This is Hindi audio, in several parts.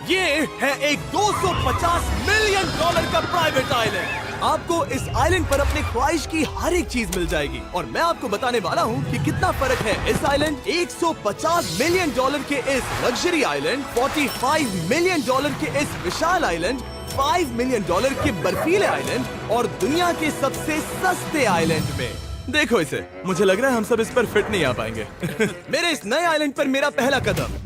ये है एक 250 मिलियन डॉलर का प्राइवेट आइलैंड। आपको इस आइलैंड पर अपने ख्वाहिश की हर एक चीज मिल जाएगी और मैं आपको बताने वाला हूँ कि कितना फर्क है इस आइलैंड 150 मिलियन डॉलर के इस लग्जरी आइलैंड, 45 मिलियन डॉलर के इस विशाल आइलैंड, 5 मिलियन डॉलर के बर्फीले आइलैंड और दुनिया के सबसे सस्ते आइलैंड में। देखो इसे, मुझे लग रहा है हम सब इस पर फिट नहीं आ पाएंगे। मेरे इस नए आइलैंड पर मेरा पहला कदम।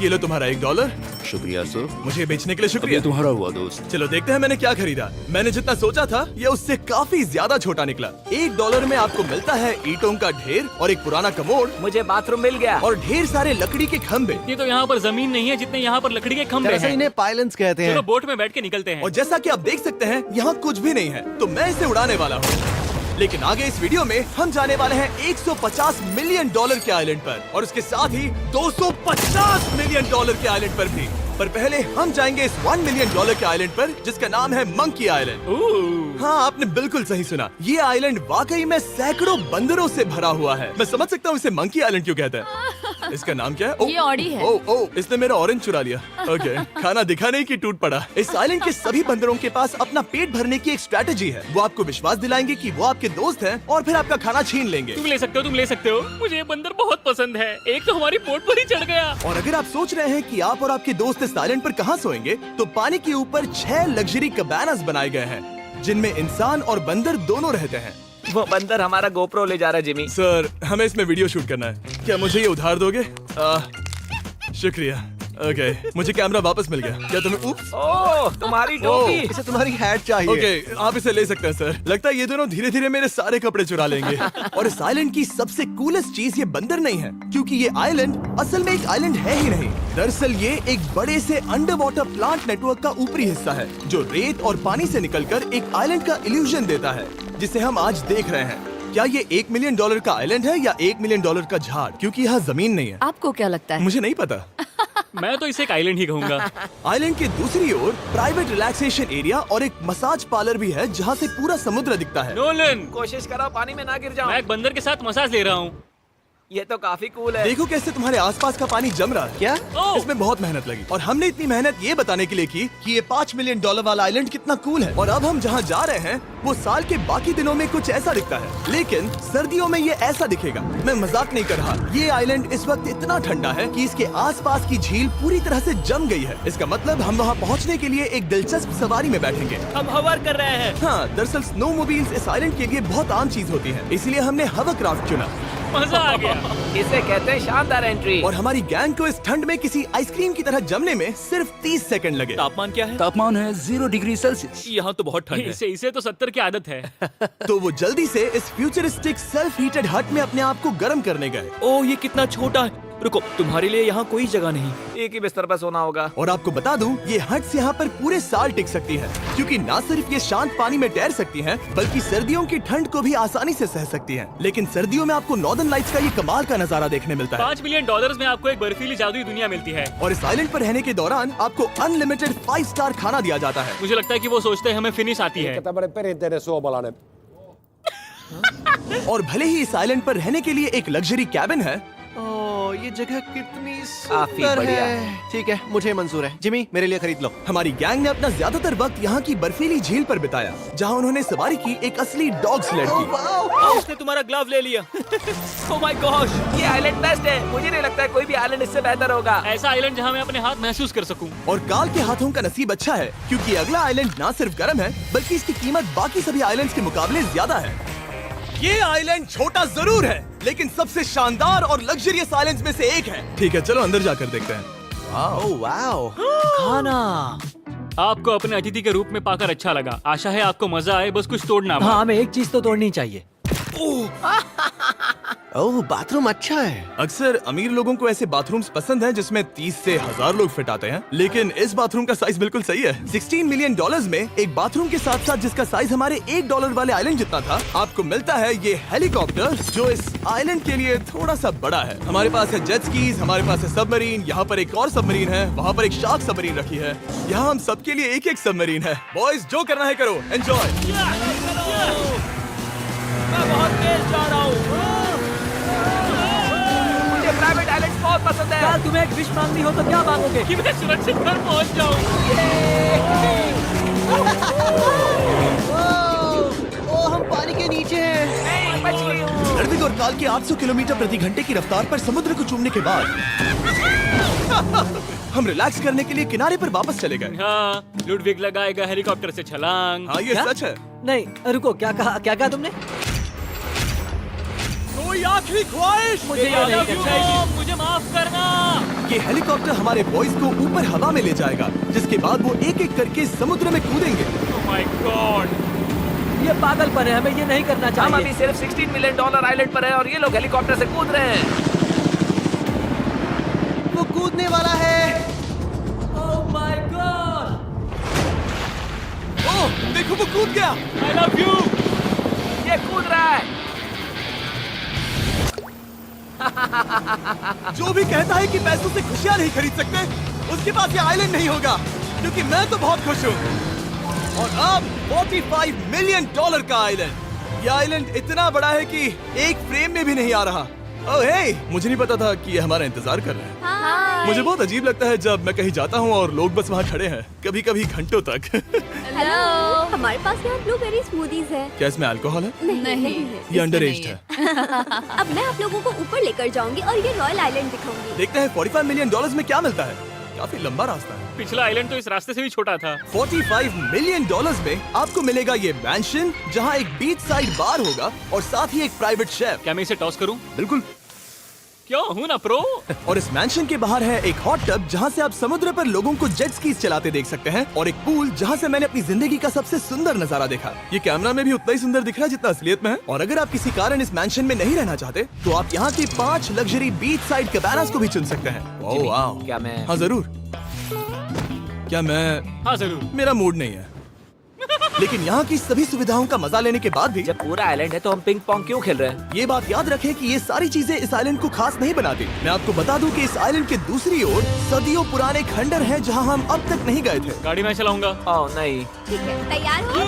ये लो तुम्हारा $1। शुक्रिया सर। मुझे बेचने के लिए शुक्रिया। ये तुम्हारा हुआ दोस्त। चलो देखते हैं मैंने क्या खरीदा। मैंने जितना सोचा था ये उससे काफी ज्यादा छोटा निकला। $1 में आपको मिलता है ईंटों का ढेर और एक पुराना कमोड। मुझे बाथरूम मिल गया। और ढेर सारे लकड़ी के खंभे। ये तो यहाँ पर जमीन नहीं है जितने यहाँ पर लकड़ी के खंभे हैं। इन्हें पाइलन्स कहते चलो हैं। बोट में बैठ के निकलते हैं। और जैसा कि आप देख सकते हैं यहाँ कुछ भी नहीं है, तो मैं इसे उड़ाने वाला हूँ। लेकिन आगे इस वीडियो में हम जाने वाले हैं 150 मिलियन डॉलर के आइलैंड पर और उसके साथ ही 250 मिलियन डॉलर के आइलैंड पर भी। पर पहले हम जाएंगे इस 1 मिलियन डॉलर के आइलैंड पर जिसका नाम है मंकी आइलैंड। हाँ, आपने बिल्कुल सही सुना। ये आइलैंड वाकई में सैकड़ों बंदरों से भरा हुआ है। मैं समझ सकता हूँ इसे मंकी आइलैंड क्यों कहते हैं। इसका नाम क्या है? ये ऑडी है। ओ, इसने मेरा ऑरेंज चुरा लिया। ओके, खाना दिखा नहीं कि टूट पड़ा। इस आइलैंड के सभी बंदरों के पास अपना पेट भरने की एक स्ट्रेटेजी है। वो आपको विश्वास दिलाएंगे कि वो आपके दोस्त हैं और फिर आपका खाना छीन लेंगे। तुम ले सकते हो। मुझे ये बंदर बहुत पसंद है। एक तो हमारी बोट पर ही चढ़ गया। और अगर आप सोच रहे हैं कि आप और आपके दोस्त इस आइलैंड पर कहाँ सोएंगे, तो पानी के ऊपर 6 लग्जरी कबानास बनाए गए हैं जिनमें इंसान और बंदर दोनों रहते हैं। वो बंदर हमारा गोप्रो ले जा रहा है जिमी। सर, हमें इसमें वीडियो शूट करना है। क्या मुझे ये उधार दोगे? शुक्रिया। ओके, मुझे कैमरा वापस मिल गया। क्या तुम्हें? उप्स। ओह, तुम्हारी टोपी। इसे तुम्हारी हैट चाहिए। ओके, आप इसे ले सकते हैं सर। लगता है ये दोनों धीरे धीरे मेरे सारे कपड़े चुरा लेंगे। और इस आइलैंड की सबसे कूलेस्ट चीज ये बंदर नहीं है, क्योंकि ये आइलैंड असल में एक आइलैंड है ही नहीं। दरअसल ये एक बड़े से अंडर वाटर प्लांट नेटवर्क का ऊपरी हिस्सा है जो रेत और पानी से निकलकर एक आइलैंड का इल्यूजन देता है जिसे हम आज देख रहे हैं। क्या ये $1 मिलियन का आइलैंड है या $1 मिलियन का झाड़? क्योंकि यहाँ जमीन नहीं है। आपको क्या लगता है? मुझे नहीं पता। मैं तो इसे एक आइलैंड ही कहूँगा। आइलैंड के दूसरी ओर प्राइवेट रिलैक्सेशन एरिया और एक मसाज पार्लर भी है जहाँ से पूरा समुद्र दिखता है। नोलन, कोशिश करो पानी में ना गिर जाओ। मैं एक बंदर के साथ मसाज ले रहा हूँ। ये तो काफी कूल है। देखो कैसे तुम्हारे आसपास का पानी जम रहा है। क्या? इसमें बहुत मेहनत लगी और हमने इतनी मेहनत ये बताने के लिए की कि ये $5 मिलियन वाला आइलैंड कितना कूल है। और अब हम जहाँ जा रहे हैं वो साल के बाकी दिनों में कुछ ऐसा दिखता है, लेकिन सर्दियों में ये ऐसा दिखेगा। मैं मजाक नहीं कर रहा। ये आइलैंड इस वक्त इतना ठंडा है कि इसके आसपास की झील पूरी तरह से जम गई है। इसका मतलब हम वहाँ पहुँचने के लिए एक दिलचस्प सवारी में बैठेंगे। हम हवर कर रहे हैं। हाँ, दरअसल स्नोमोबाइल्स इस आइलैंड के लिए बहुत आम चीज होती है, इसलिए हमने हवरक्राफ्ट चुना। मजा आ गया। इसे कहते हैं शानदार एंट्री। और हमारी गैंग को इस ठंड में किसी आइसक्रीम की तरह जमने में सिर्फ 30 सेकंड लगे। तापमान क्या है? तापमान है 0 डिग्री सेल्सियस। यहाँ तो बहुत ठंड है। इसे तो 70 की आदत है। तो वो जल्दी से इस फ्यूचरिस्टिक सेल्फ हीटेड हट में अपने आप को गर्म करने गए। ओह, ये कितना छोटा है। रुको, तुम्हारे लिए यहाँ कोई जगह नहीं। एक ही बिस्तर पर सोना होगा। और आपको बता दूं, ये हट्स यहाँ पर पूरे साल टिक सकती है, क्योंकि न सिर्फ ये शांत पानी में तैर सकती हैं, बल्कि सर्दियों की ठंड को भी आसानी से सह सकती हैं। लेकिन सर्दियों में आपको नॉर्दर्न लाइट्स का ये कमाल का नजारा देखने मिलता है। $5 मिलियन में आपको एक बर्फीली जादुई दुनिया मिलती है। और इस आइलैंड पर रहने के दौरान आपको अनलिमिटेड 5 स्टार खाना दिया जाता है। मुझे लगता है कि वो सोचते हैं हमें फिनिश आती है। tämmöinen perinteinen suomalainen. और भले ही इस आइलैंड पर रहने के लिए एक लग्जरी कैबिन है, ओह, ये जगह कितनी काफी सुंदर बढ़िया है। ठीक है, मुझे मंजूर है। जिमी, मेरे लिए खरीद लो। हमारी गैंग ने अपना ज्यादातर वक्त यहाँ की बर्फीली झील पर बिताया, जहाँ उन्होंने सवारी की एक असली डॉग स्लेड की। उसने तुम्हारा ग्लव ले लिया। ओह माय गॉश, ये आइलैंड बेस्ट है। मुझे नहीं लगता है कोई भी आइलैंड इससे बेहतर होगा। ऐसा आइलैंड जहाँ मैं अपने हाथ महसूस कर सकूं। और काल के हाथों का नसीब अच्छा है, क्योंकि अगला आइलैंड न सिर्फ गर्म है, बल्कि इसकी कीमत बाकी सभी आइलैंड्स के मुकाबले ज्यादा है। ये आइलैंड छोटा जरूर है, लेकिन सबसे शानदार और लग्जरियस आइलैंड्स में से एक है। ठीक है, चलो अंदर जाकर देखते हैं। ओह वाओ, खाना। आपको अपने अतिथि के रूप में पाकर अच्छा लगा। आशा है आपको मजा आए, बस कुछ तोड़ना मत। हाँ, हमें एक चीज तो तोड़नी चाहिए। ओह, बाथरूम अच्छा है। अक्सर अमीर लोगों को ऐसे बाथरूम्स पसंद हैं जिसमें 30 से 1000 लोग फिट आते हैं, लेकिन इस बाथरूम का साइज बिल्कुल सही है। $16 मिलियन में एक बाथरूम के साथ साथ जिसका साइज हमारे $1 वाले आइलैंड जितना था, आपको मिलता है ये हेलीकॉप्टर, जो इस आइलैंड के लिए थोड़ा सा बड़ा है। हमारे पास है जेट स्कीज, हमारे पास है सबमरीन, यहाँ पर एक और सबमरीन है, वहाँ पर एक शार्क सबमरीन रखी है। यहाँ हम सबके लिए एक एक सबमरीन है। बॉयज, जो करना है करो, एंजॉय। मैं बहुत तेज जा रहा हूँ। मुझे प्राइवेट आइलैंड बहुत पसंद है। यार तुम्हें एक विश मांगनी हो तो क्या मांगोगे? कि मैं सुरक्षित घर पहुंच जाऊं। ओ हम पानी के नीचे हैं। नहीं, बच गई हूँ। लड़विग और काल की 800 किलोमीटर प्रति घंटे की रफ्तार पर समुद्र को चूमने के बाद हम रिलैक्स करने के लिए किनारे पर वापस चले गए। हाँ, लुडविग लगाएगा हेलीकॉप्टर से छलांग। हाँ ये क्या? सच है। नहीं रुको, क्या कहा तुमने? कोई आखिरी ख्वाहिश? मुझे ये नहीं करना है। मुझे माफ करना। ये हेलीकॉप्टर हमारे बॉयज को ऊपर हवा में ले जाएगा, जिसके बाद वो एक एक करके समुद्र में कूदेंगे। Oh my God. ये पागलपन है, हमें ये नहीं करना हम अभी चाहिए। सिर्फ $16 मिलियन आइलैंड पर है और ये लोग हेलीकॉप्टर से कूद रहे हैं। वो कूदने वाला है। Oh my God! ओह देखो वो कूद गया। I love you. ये कूद रहा है। जो भी कहता है कि पैसों से खुशियां नहीं खरीद सकते, उसके पास ये आइलैंड नहीं होगा, क्योंकि मैं तो बहुत खुश हूँ। और अब $45 मिलियन का आइलैंड। ये आइलैंड इतना बड़ा है कि एक फ्रेम में भी नहीं आ रहा। ओह हे, मुझे नहीं पता था कि ये हमारा इंतजार कर रहे हैं। मुझे बहुत अजीब लगता है जब मैं कहीं जाता हूँ और लोग बस वहाँ खड़े हैं, कभी कभी घंटों तक। हेलो, हमारे पास यहाँ ब्लूबेरी स्मूदीज है। क्या इसमें अल्कोहल है? नहीं ये अंडर एज है। अब मैं आप लोगों को ऊपर लेकर जाऊंगी और ये रॉयल आइलैंड दिखाऊंगी। देखते हैं $45 मिलियन में क्या मिलता है। काफी लंबा रास्ता है। पिछला आइलैंड तो इस रास्ते से भी छोटा था। $45 मिलियन में आपको मिलेगा ये मैंशन, जहाँ एक बीच साइड बार होगा और साथ ही एक प्राइवेट शेफ। क्या मैं इसे टॉस करूं? बिल्कुल। क्यों, हूं ना प्रो। और इस मैंशन के बाहर है एक हॉट टब, जहाँ से आप समुद्र पर लोगों को जेट स्कीज चलाते देख सकते हैं, और एक पूल जहाँ से मैंने अपनी जिंदगी का सबसे सुंदर नजारा देखा। ये कैमरा में भी उतना ही सुंदर दिख रहा है जितना असलियत में है। और अगर आप किसी कारण इस मैंशन में नहीं रहना चाहते, तो आप यहाँ की 5 लग्जरी बीच साइड कैबानास को भी चुन सकते हैं। ओह वाह। क्या मैं हाँ जरूर। क्या मैं? हाँ जरूर। मेरा मूड नहीं है। लेकिन यहाँ की सभी सुविधाओं का मजा लेने के बाद भी जब पूरा आइलैंड है तो हम पिंग पोंग क्यों खेल रहे हैं? ये बात याद रखें कि ये सारी चीजें इस आइलैंड को खास नहीं बनाती। मैं आपको बता दूं कि इस आइलैंड के दूसरी ओर सदियों पुराने खंडर हैं, जहां हम अब तक नहीं गए थे। गाड़ी मैं चलाऊंगा। ओह नहीं। ठीक है, तैयार हो?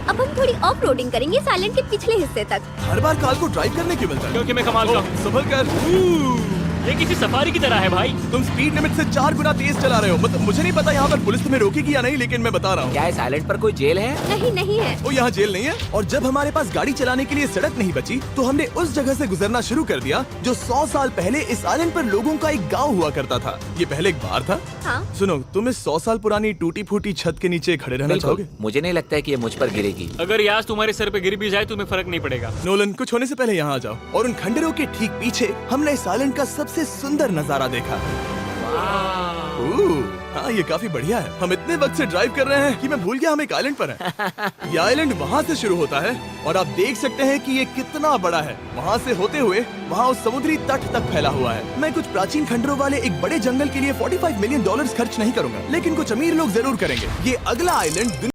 अब हम थोड़ी ऑफ रोडिंग करेंगे इस आइलैंड के पिछले हिस्से तक। हर बार कार को ड्राइव करने क्यों मिलता है? क्योंकि मैं कमाल का ओह, हूं। संभल कर। ये किसी सफारी की तरह है भाई। तुम स्पीड लिमिट से 4 गुना तेज चला रहे हो। मतलब मुझे नहीं पता यहाँ पर पुलिस तुम्हें रोकेगी या नहीं, लेकिन मैं बता रहा हूँ। क्या इस आइलैंड पर कोई जेल है? नहीं है। वो यहाँ जेल नहीं है। और जब हमारे पास गाड़ी चलाने के लिए सड़क नहीं बची, तो हमने उस जगह से गुजरना शुरू कर दिया जो 100 साल पहले इस आइलैंड पर लोगों का एक गांव हुआ करता था। ये पहले एक बार था। हाँ। सुनो, तुम इस 100 साल पुरानी टूटी फूटी छत के नीचे खड़े रहना चाहोगे? मुझे नहीं लगता है कि ये मुझ पर गिरेगी। अगर ये आज तुम्हारे सर पे गिर भी जाए तुम्हें फर्क नहीं पड़ेगा। नोलन, कुछ होने से पहले यहाँ आ जाओ। और उन खंडरों के ठीक पीछे हमने इस आइलैंड का सबसे सुंदर नजारा देखा। हाँ, ये काफी बढ़िया है। हम इतने वक्त से ड्राइव कर रहे हैं कि मैं भूल गया हम एक आइलैंड पर हैं। ये आइलैंड वहाँ से शुरू होता है और आप देख सकते हैं कि ये कितना बड़ा है। वहाँ से होते हुए वहाँ उस समुद्री तट तक फैला हुआ है। मैं कुछ प्राचीन खंडरों वाले एक बड़े जंगल के लिए $45 मिलियन खर्च नहीं करूंगा, लेकिन कुछ अमीर लोग जरूर करेंगे। ये अगला आइलैंड